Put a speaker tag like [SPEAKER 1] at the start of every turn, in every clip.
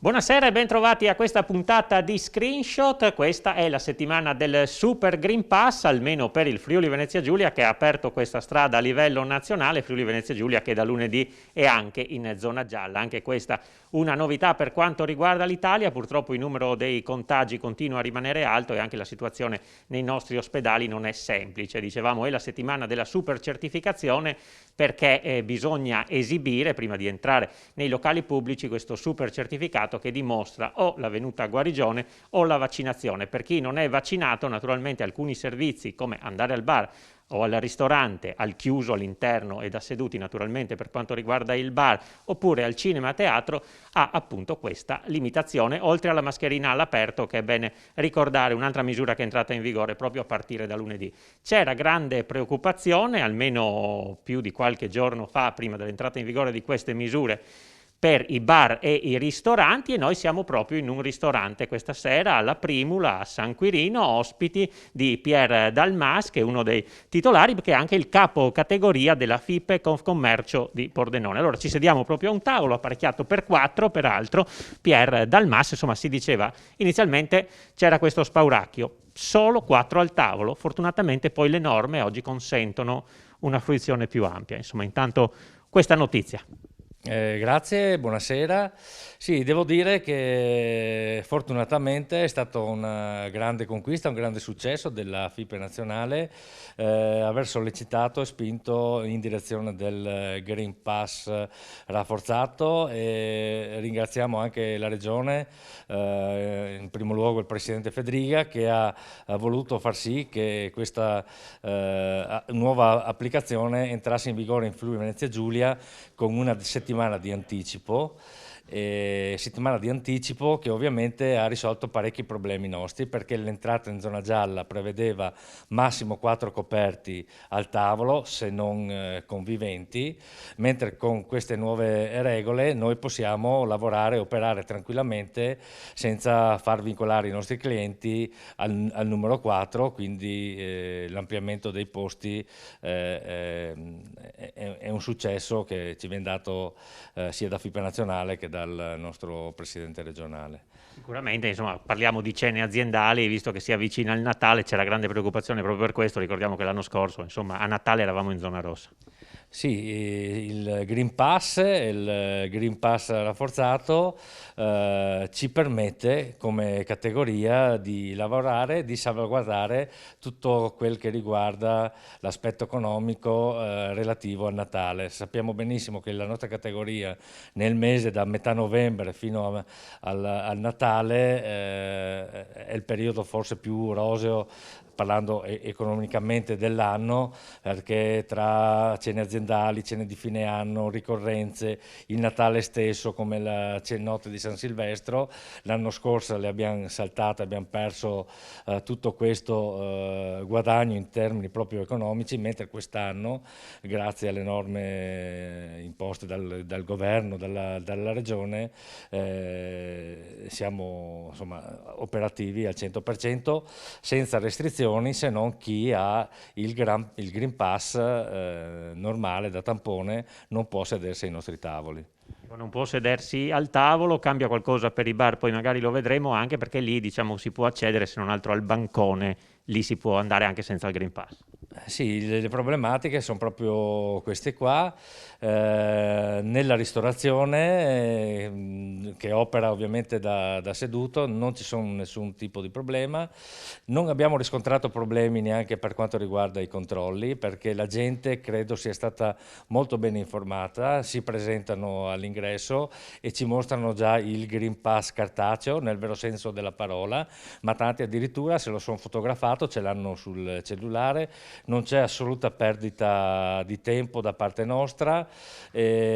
[SPEAKER 1] Buonasera e bentrovati a questa puntata di Screenshot. Questa è la settimana del Super Green Pass, almeno per il Friuli Venezia Giulia, che ha aperto questa strada a livello nazionale. Friuli Venezia Giulia che da lunedì è anche in zona gialla. Anche questa una novità per quanto riguarda l'Italia. Purtroppo il numero dei contagi continua a rimanere alto e anche la situazione nei nostri ospedali non è semplice. Dicevamo, è la settimana della super certificazione perché bisogna esibire, prima di entrare nei locali pubblici, questo super certificato che dimostra o la venuta guarigione o la vaccinazione. Per chi non è vaccinato, naturalmente alcuni servizi come andare al bar o al ristorante, al chiuso all'interno e da seduti naturalmente per quanto riguarda il bar, oppure al cinema a teatro, ha appunto questa limitazione, oltre alla mascherina all'aperto, che è bene ricordare un'altra misura che è entrata in vigore proprio a partire da lunedì. C'era grande preoccupazione, almeno più di qualche giorno fa, prima dell'entrata in vigore di queste misure, per i bar e i ristoranti, e noi siamo proprio in un ristorante questa sera alla Primula a San Quirino, ospiti di Pierre Dalmas, che è uno dei titolari, che è anche il capo categoria della FIPE Confcommercio di Pordenone. Allora ci sediamo proprio a un tavolo apparecchiato per 4, peraltro. Pierre Dalmas, insomma, si diceva inizialmente c'era questo spauracchio, solo 4 al tavolo. Fortunatamente poi le norme oggi consentono una fruizione più ampia. Insomma, intanto questa notizia.
[SPEAKER 2] Grazie, buonasera. Sì, devo dire che fortunatamente è stata una grande conquista, un grande successo della FIPE nazionale aver sollecitato e spinto in direzione del Green Pass rafforzato, e ringraziamo anche la Regione, in primo luogo il Presidente Fedriga, che ha voluto far sì che questa nuova applicazione entrasse in vigore in Friuli Venezia Giulia con una settimana di anticipo. Settimana di anticipo che ovviamente ha risolto parecchi problemi nostri, perché l'entrata in zona gialla prevedeva massimo 4 coperti al tavolo, se non conviventi, mentre con queste nuove regole noi possiamo lavorare e operare tranquillamente senza far vincolare i nostri clienti al numero 4, quindi l'ampliamento dei posti è un successo che ci viene dato sia da FIPE nazionale che dal nostro presidente regionale.
[SPEAKER 1] Sicuramente, insomma, parliamo di cene aziendali, visto che si avvicina il Natale, c'era grande preoccupazione proprio per questo. Ricordiamo che l'anno scorso, insomma, a Natale eravamo in zona rossa.
[SPEAKER 2] Sì, il Green Pass rafforzato ci permette come categoria di lavorare, di salvaguardare tutto quel che riguarda l'aspetto economico relativo al Natale. Sappiamo benissimo che la nostra categoria nel mese da metà novembre fino al Natale è il periodo forse più roseo, parlando economicamente, dell'anno, perché tra cene aziendali, cene di fine anno, ricorrenze, il Natale stesso come la notte di San Silvestro, l'anno scorso le abbiamo saltate, abbiamo perso tutto questo guadagno in termini proprio economici, mentre quest'anno, grazie alle norme imposte dal governo, dalla regione, siamo insomma operativi al 100%, senza restrizioni, se non chi ha il Green Pass normale da tampone non può sedersi ai nostri tavoli.
[SPEAKER 1] Non può sedersi al tavolo, cambia qualcosa per i bar, poi magari lo vedremo, anche perché lì, diciamo, si può accedere se non altro al bancone, lì si può andare anche senza il Green Pass.
[SPEAKER 2] Sì, le problematiche sono proprio queste qua. Nella ristorazione, che opera ovviamente da seduto, non ci sono nessun tipo di problema. Non abbiamo riscontrato problemi neanche per quanto riguarda i controlli, perché la gente credo sia stata molto ben informata, si presentano all'ingresso e ci mostrano già il Green Pass cartaceo, nel vero senso della parola, ma tanti addirittura se lo sono fotografato, ce l'hanno sul cellulare. Non c'è assoluta perdita di tempo da parte nostra.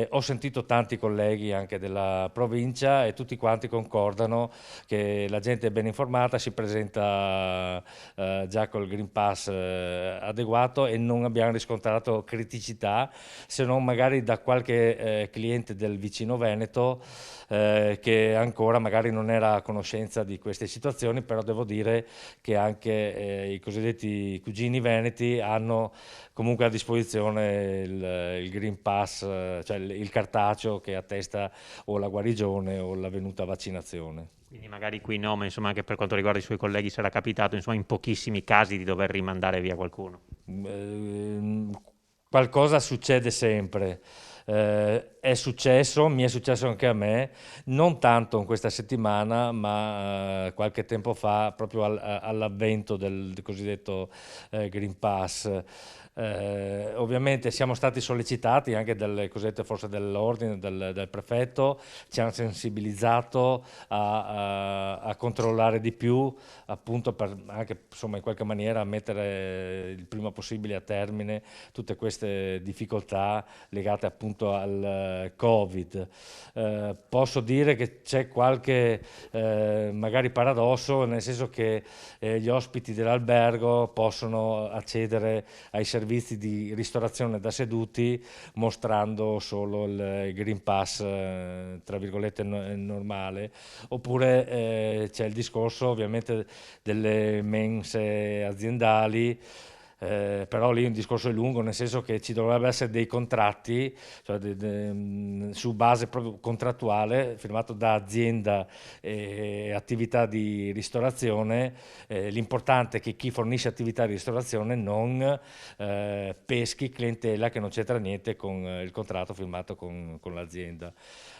[SPEAKER 2] Ho sentito tanti colleghi anche della provincia e tutti quanti concordano che la gente è ben informata, si presenta già col Green Pass adeguato, e non abbiamo riscontrato criticità, se non magari da qualche cliente del vicino Veneto che ancora magari non era a conoscenza di queste situazioni, però devo dire che anche i cosiddetti cugini veneti tutti hanno comunque a disposizione il Green Pass, cioè il cartaceo che attesta o la guarigione o l'avvenuta vaccinazione.
[SPEAKER 1] Quindi magari qui no, ma insomma anche per quanto riguarda i suoi colleghi sarà capitato insomma in pochissimi casi di dover rimandare via qualcuno.
[SPEAKER 2] Qualcosa succede sempre. È successo, mi è successo anche a me, non tanto in questa settimana, ma qualche tempo fa, proprio all'avvento del cosiddetto Green Pass. Ovviamente siamo stati sollecitati anche dalle cosiddette forze dell'ordine, del prefetto, ci hanno sensibilizzato a controllare di più, appunto per anche insomma in qualche maniera mettere il prima possibile a termine tutte queste difficoltà legate appunto al Covid. Posso dire che c'è qualche magari paradosso, nel senso che gli ospiti dell'albergo possono accedere ai servizi di ristorazione da seduti mostrando solo il Green Pass tra virgolette normale, oppure c'è il discorso ovviamente delle mense aziendali. Però lì un discorso è lungo, nel senso che ci dovrebbero essere dei contratti, cioè su base proprio contrattuale, firmato da azienda e attività di ristorazione. L'importante è che chi fornisce attività di ristorazione non peschi clientela che non c'entra niente con il contratto firmato con l'azienda.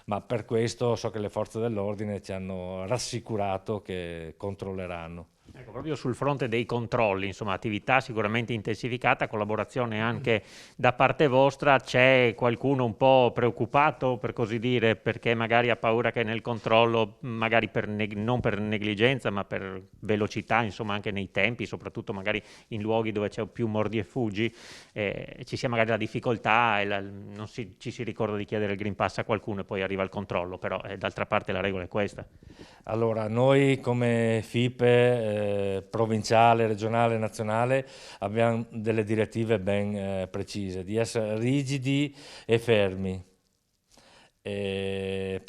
[SPEAKER 2] Ma per questo so che le forze dell'ordine ci hanno rassicurato che controlleranno.
[SPEAKER 1] Ecco, proprio sul fronte dei controlli, insomma, attività sicuramente intensificata, collaborazione anche da parte vostra. C'è qualcuno un po' preoccupato, per così dire, perché magari ha paura che nel controllo, magari non per negligenza, ma per velocità, insomma, anche nei tempi, soprattutto magari in luoghi dove c'è più mordi e fuggi, ci sia magari la difficoltà e non ci si ricorda di chiedere il Green Pass a qualcuno e poi arriva il controllo, però d'altra parte la regola è questa.
[SPEAKER 2] Allora, noi come FIPE provinciale, regionale, nazionale abbiamo delle direttive ben precise, di essere rigidi e fermi, perché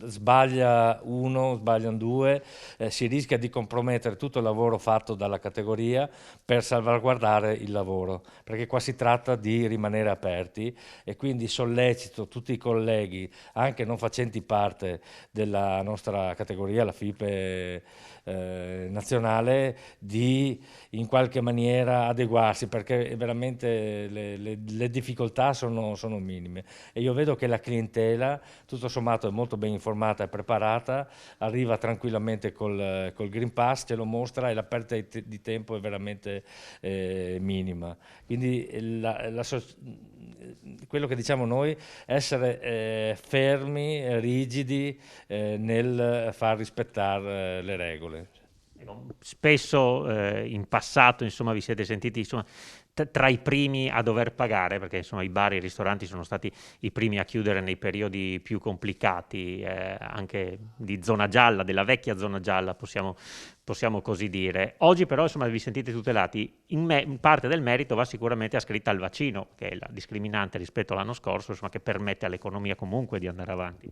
[SPEAKER 2] sbaglia uno, sbagliano due, si rischia di compromettere tutto il lavoro fatto dalla categoria per salvaguardare il lavoro, perché qua si tratta di rimanere aperti e quindi sollecito tutti i colleghi, anche non facenti parte della nostra categoria, la FIPE nazionale, di in qualche maniera adeguarsi, perché veramente le difficoltà sono minime e io vedo che la clientela tutto sommato è molto ben informata e preparata, arriva tranquillamente col Green Pass, ce lo mostra e l'aperta di tempo è veramente minima. Quindi quello che diciamo noi è essere fermi, rigidi nel far rispettare le regole.
[SPEAKER 1] Spesso in passato insomma, vi siete sentiti insomma, tra i primi a dover pagare, perché insomma, i bar e i ristoranti sono stati i primi a chiudere nei periodi più complicati, anche di zona gialla, della vecchia zona gialla, possiamo così dire. Oggi però insomma, vi sentite tutelati. In parte del merito va sicuramente ascritta al vaccino, che è la discriminante rispetto all'anno scorso, insomma, che permette all'economia comunque di andare avanti.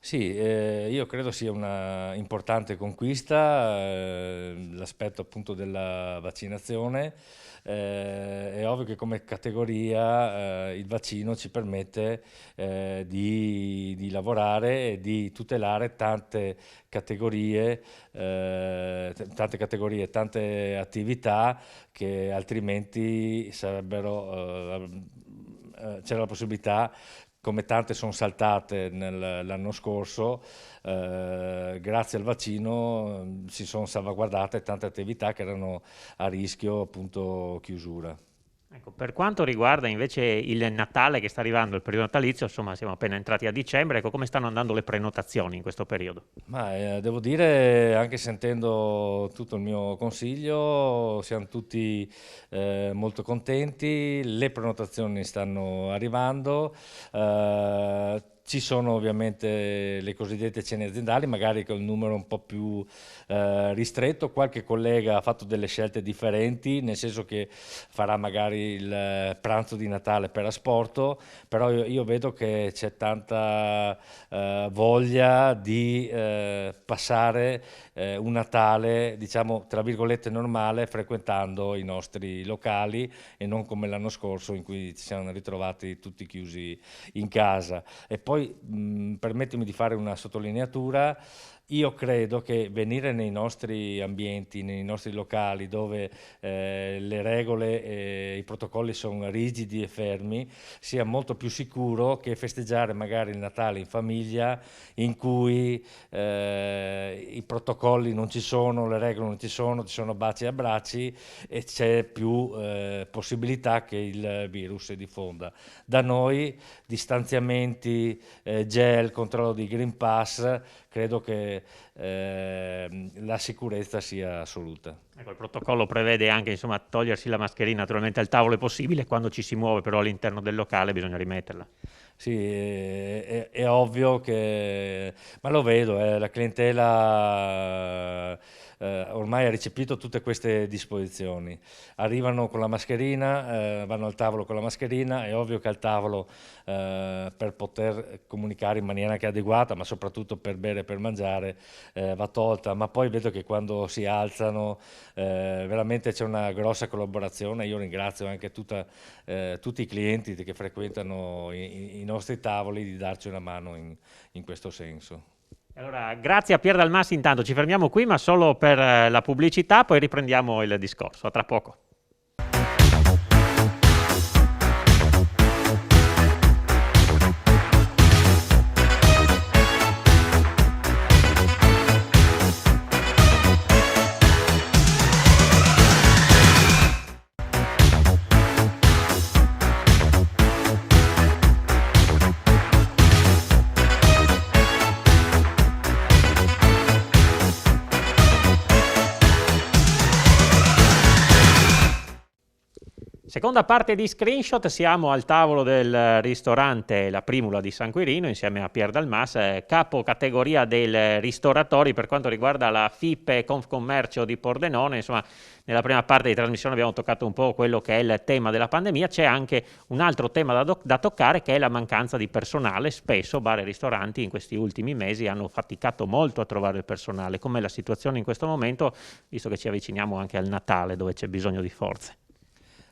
[SPEAKER 2] Sì, io credo sia una importante conquista, l'aspetto appunto della vaccinazione. È ovvio che come categoria il vaccino ci permette di lavorare e di tutelare tante attività che altrimenti c'era la possibilità, come tante sono saltate l'anno scorso, grazie al vaccino si sono salvaguardate tante attività che erano a rischio appunto chiusura.
[SPEAKER 1] Ecco, per quanto riguarda invece il Natale che sta arrivando, il periodo natalizio, insomma siamo appena entrati a dicembre, ecco come stanno andando le prenotazioni in questo periodo?
[SPEAKER 2] Ma devo dire, anche sentendo tutto il mio consiglio, siamo tutti molto contenti, le prenotazioni stanno arrivando, Ci sono ovviamente le cosiddette cene aziendali, magari con un numero un po' più ristretto. Qualche collega ha fatto delle scelte differenti, nel senso che farà magari il pranzo di Natale per asporto, però io vedo che c'è tanta voglia di passare un Natale, diciamo, tra virgolette normale, frequentando i nostri locali e non come l'anno scorso in cui ci siamo ritrovati tutti chiusi in casa. E poi permettimi di fare una sottolineatura. Io credo che venire nei nostri ambienti, nei nostri locali dove le regole e i protocolli sono rigidi e fermi, sia molto più sicuro che festeggiare magari il Natale in famiglia in cui i protocolli non ci sono, le regole non ci sono baci e abbracci e c'è più possibilità che il virus si diffonda. Da noi distanziamenti, gel, controllo di Green Pass, credo che la sicurezza sia assoluta.
[SPEAKER 1] Ecco, il protocollo prevede anche, insomma, togliersi la mascherina, naturalmente al tavolo è possibile, quando ci si muove però all'interno del locale bisogna rimetterla.
[SPEAKER 2] Sì, è ovvio che, ma lo vedo, la clientela ormai ha recepito tutte queste disposizioni. Arrivano con la mascherina, vanno al tavolo con la mascherina, è ovvio che al tavolo per poter comunicare in maniera anche adeguata, ma soprattutto per bere e per mangiare, va tolta, ma poi vedo che quando si alzano veramente c'è una grossa collaborazione. Io ringrazio anche tutti i clienti che frequentano i nostri tavoli di darci una mano in questo senso.
[SPEAKER 1] Allora, grazie a Pier Dalmasi, intanto ci fermiamo qui, ma solo per la pubblicità, poi riprendiamo il discorso. A tra poco. Seconda parte di Screenshot, siamo al tavolo del ristorante La Primula di San Quirino insieme a Pier Dalmas, capo categoria dei ristoratori per quanto riguarda la FIPE Confcommercio di Pordenone. Insomma, nella prima parte di trasmissione abbiamo toccato un po' quello che è il tema della pandemia. C'è anche un altro tema da toccare, che è la mancanza di personale. Spesso bar e ristoranti in questi ultimi mesi hanno faticato molto a trovare il personale. Com'è la situazione in questo momento, visto che ci avviciniamo anche al Natale dove c'è bisogno di forze?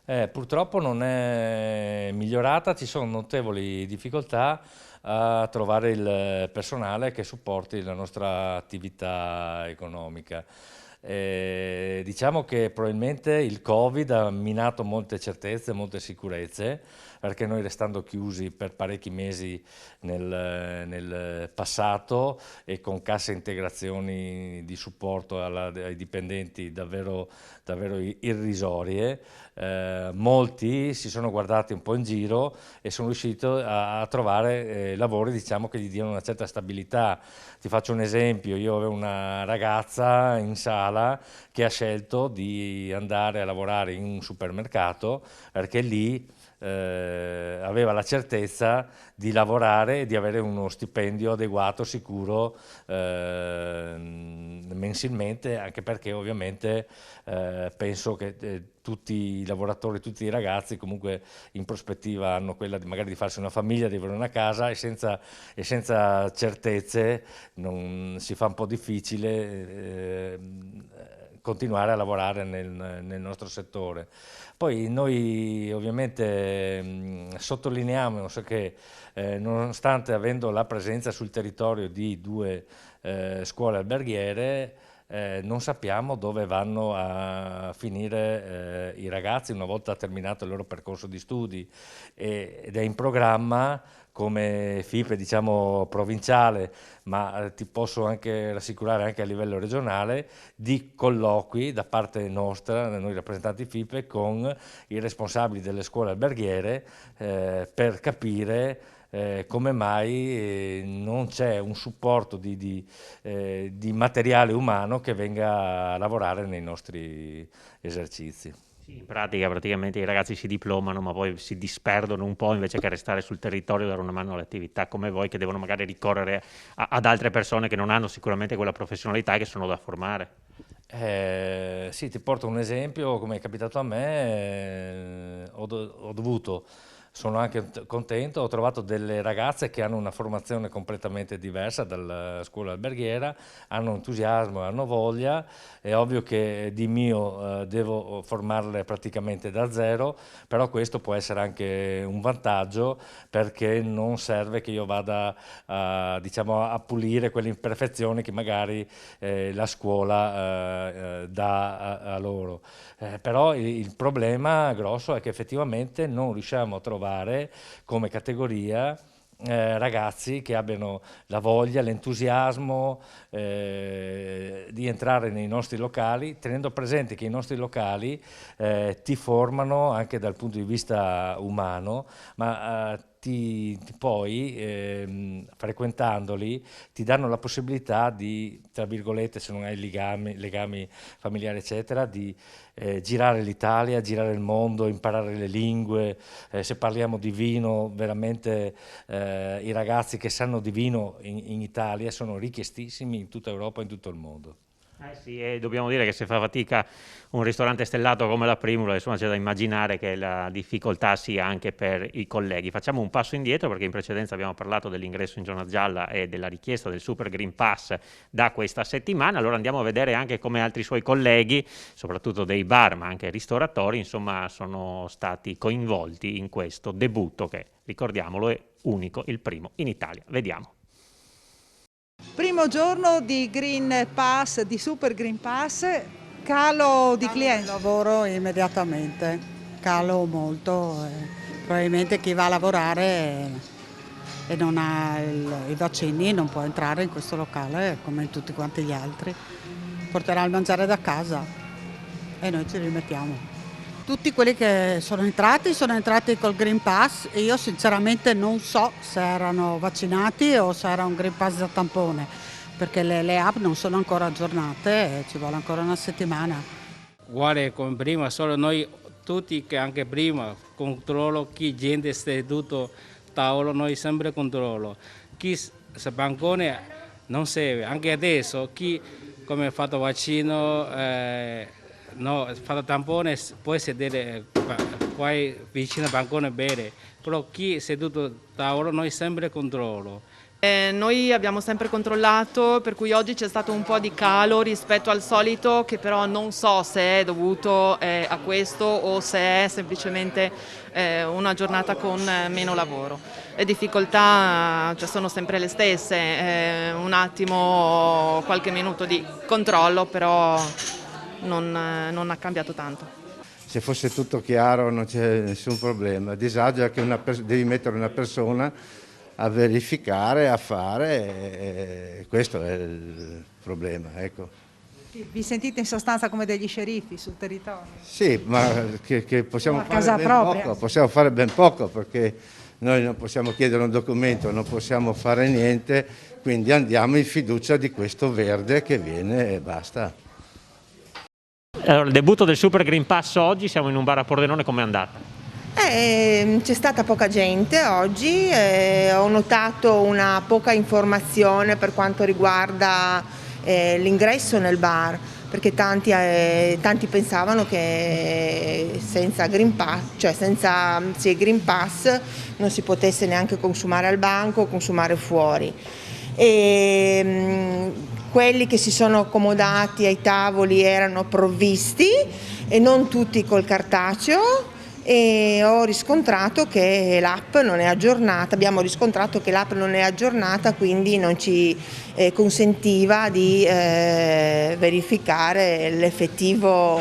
[SPEAKER 2] Purtroppo non è migliorata, ci sono notevoli difficoltà a trovare il personale che supporti la nostra attività economica. Diciamo che probabilmente il Covid ha minato molte certezze, molte sicurezze, perché noi restando chiusi per parecchi mesi nel passato e con casse integrazioni di supporto ai dipendenti davvero irrisorie, molti si sono guardati un po' in giro e sono riusciti a trovare lavori, diciamo, che gli diano una certa stabilità. Ti faccio un esempio: io avevo una ragazza in sala che ha scelto di andare a lavorare in un supermercato perché lì aveva la certezza di lavorare e di avere uno stipendio adeguato, sicuro, mensilmente, anche perché ovviamente penso che tutti i lavoratori, tutti i ragazzi comunque in prospettiva hanno quella magari di farsi una famiglia, di avere una casa, e senza certezze si fa un po' difficile continuare a lavorare nel nostro settore. Poi noi ovviamente sottolineiamo che nonostante avendo la presenza sul territorio di 2 scuole alberghiere, non sappiamo dove vanno a finire i ragazzi una volta terminato il loro percorso di studi, ed è in programma come FIPE, diciamo, provinciale, ma ti posso anche rassicurare anche a livello regionale, di colloqui da parte nostra, noi rappresentanti FIPE, con i responsabili delle scuole alberghiere per capire come mai non c'è un supporto di materiale umano che venga a lavorare nei nostri esercizi.
[SPEAKER 1] In pratica praticamente i ragazzi si diplomano ma poi si disperdono un po' invece che restare sul territorio e dare una mano alle attività come voi che devono magari ricorrere ad altre persone che non hanno sicuramente quella professionalità e che sono da formare.
[SPEAKER 2] Sì, ti porto un esempio, come è capitato a me, ho dovuto, sono anche contento, ho trovato delle ragazze che hanno una formazione completamente diversa dalla scuola alberghiera, hanno entusiasmo, hanno voglia, è ovvio che di mio devo formarle praticamente da zero, però questo può essere anche un vantaggio perché non serve che io vada diciamo, a pulire quelle imperfezioni che magari la scuola dà a loro. Però il problema grosso è che effettivamente non riusciamo a trovare come categoria ragazzi che abbiano la voglia, l'entusiasmo di entrare nei nostri locali, tenendo presente che i nostri locali ti formano anche dal punto di vista umano, ma poi frequentandoli ti danno la possibilità di, tra virgolette, se non hai legami familiari eccetera, di girare l'Italia, girare il mondo, imparare le lingue, se parliamo di vino veramente i ragazzi che sanno di vino in Italia sono richiestissimi in tutta Europa e in tutto il mondo.
[SPEAKER 1] Sì, e dobbiamo dire che se fa fatica un ristorante stellato come la Primula, insomma c'è da immaginare che la difficoltà sia anche per i colleghi. Facciamo un passo indietro perché in precedenza abbiamo parlato dell'ingresso in zona gialla e della richiesta del Super Green Pass da questa settimana, allora andiamo a vedere anche come altri suoi colleghi, soprattutto dei bar ma anche ristoratori, insomma sono stati coinvolti in questo debutto che, ricordiamolo, è unico, il primo in Italia. Vediamo.
[SPEAKER 3] Primo giorno di Green Pass, di Super Green Pass, calo di clienti.
[SPEAKER 4] Lavoro immediatamente, calo molto, probabilmente chi va a lavorare e non ha i vaccini non può entrare in questo locale come in tutti quanti gli altri, porterà il mangiare da casa e noi ci rimettiamo. Tutti quelli che sono entrati col Green Pass e io sinceramente non so se erano vaccinati o se era un Green Pass da tampone, perché le app non sono ancora aggiornate e ci vuole ancora una settimana.
[SPEAKER 5] Uguale come prima, solo noi tutti che anche prima controllo chi gente seduto a tavolo, noi sempre controllo. Chi se bancone non serve, anche adesso chi come ha fatto vaccino no, fatto tampone può sedere qua vicino al bancone bere, però chi è seduto a tavolo noi sempre controllo.
[SPEAKER 6] Noi abbiamo sempre controllato, per cui oggi c'è stato un po' di calo rispetto al solito, che però non so se è dovuto a questo o se è semplicemente una giornata con meno lavoro. Le difficoltà sono sempre le stesse, un attimo, qualche minuto di controllo, però non ha cambiato tanto.
[SPEAKER 7] Se fosse tutto chiaro non c'è nessun problema, il disagio è che devi mettere una persona a verificare, a fare, e questo è il problema. Ecco.
[SPEAKER 3] Vi sentite in sostanza come degli sceriffi sul territorio?
[SPEAKER 7] Sì, ma che possiamo fare
[SPEAKER 3] casa
[SPEAKER 7] ben
[SPEAKER 3] propria.
[SPEAKER 7] poco, possiamo fare ben poco perché noi non possiamo chiedere un documento, non possiamo fare niente, quindi andiamo in fiducia di questo verde che viene e basta.
[SPEAKER 1] Allora, il debutto del Super Green Pass oggi, siamo in un bar a Pordenone, com'è andata?
[SPEAKER 8] C'è stata poca gente oggi, ho notato una poca informazione per quanto riguarda l'ingresso nel bar, perché tanti pensavano che senza Green Pass, cioè senza Green Pass non si potesse neanche consumare al banco o consumare fuori. Quelli che si sono accomodati ai tavoli erano provvisti e non tutti col cartaceo, e ho riscontrato che l'app non è aggiornata, abbiamo riscontrato che l'app non è aggiornata, quindi non ci consentiva di verificare l'effettiva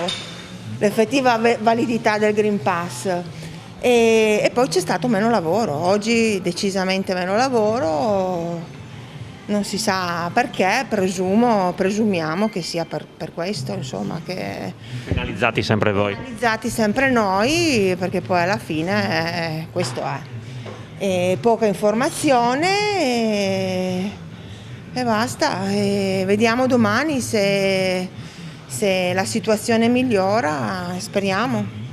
[SPEAKER 8] validità del Green Pass. E poi c'è stato meno lavoro, oggi decisamente meno lavoro. Non si sa perché, presumiamo che sia per questo, insomma, che
[SPEAKER 1] Penalizzati sempre voi.
[SPEAKER 8] penalizzati sempre noi, perché poi alla fine questo è. Poca informazione e basta. Vediamo domani se se la situazione migliora, speriamo.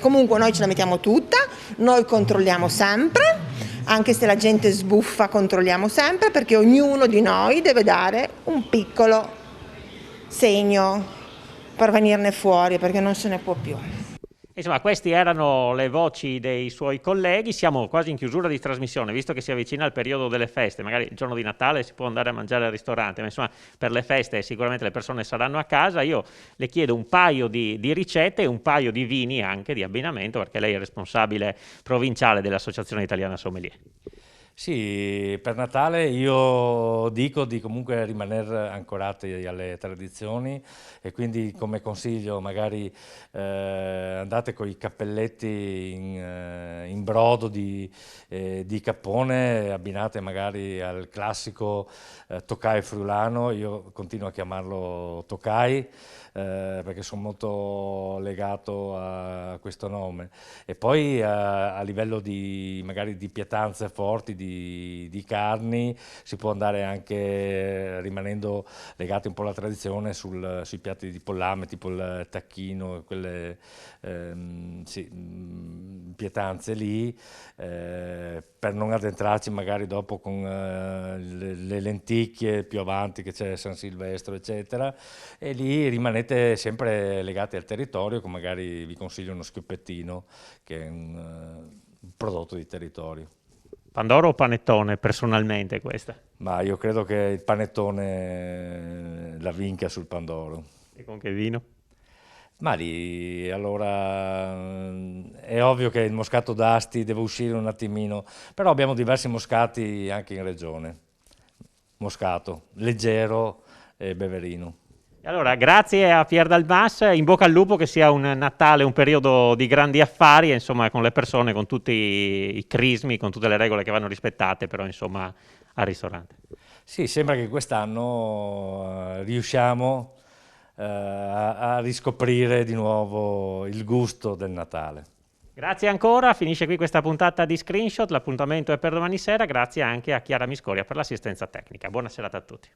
[SPEAKER 8] Comunque noi ce la mettiamo tutta, noi controlliamo sempre, anche se la gente sbuffa controlliamo sempre, perché ognuno di noi deve dare un piccolo segno per venirne fuori, perché non se ne può più.
[SPEAKER 1] Insomma, queste erano le voci dei suoi colleghi. Siamo quasi in chiusura di trasmissione, visto che si avvicina il periodo delle feste. Magari il giorno di Natale si può andare a mangiare al ristorante, ma insomma per le feste sicuramente le persone saranno a casa. Io le chiedo un paio di ricette e un paio di vini anche di abbinamento, perché lei è responsabile provinciale dell'Associazione Italiana Sommelier.
[SPEAKER 2] Sì, per Natale io dico di comunque rimanere ancorati alle tradizioni e quindi come consiglio magari andate con i cappelletti in brodo di cappone, abbinate magari al classico tokai friulano, io continuo a chiamarlo tokai perché sono molto legato a questo nome, e poi a livello di magari di pietanze forti, di carni, si può andare anche rimanendo legati un po' alla tradizione sui piatti di pollame, tipo il tacchino, quelle pietanze lì, per non addentrarci magari dopo con le lenticchie più avanti, che c'è San Silvestro eccetera, e lì rimanete sempre legati al territorio, con magari vi consiglio uno schioppettino che è un prodotto di territorio.
[SPEAKER 1] Pandoro o panettone personalmente questa?
[SPEAKER 2] Ma io credo che il panettone la vinca sul Pandoro.
[SPEAKER 1] E con che vino?
[SPEAKER 2] Ma lì, allora, è ovvio che il moscato d'Asti deve uscire un attimino, però abbiamo diversi moscati anche in regione. Moscato, leggero e beverino.
[SPEAKER 1] Allora, grazie a Pier Dal Mas, in bocca al lupo, che sia un Natale, un periodo di grandi affari, insomma, con le persone, con tutti i crismi, con tutte le regole che vanno rispettate, però insomma al ristorante.
[SPEAKER 2] Sì, sembra che quest'anno riusciamo a riscoprire di nuovo il gusto del Natale.
[SPEAKER 1] Grazie ancora, finisce qui questa puntata di Screenshot, l'appuntamento è per domani sera, grazie anche a Chiara Miscoria per l'assistenza tecnica. Buona serata a tutti.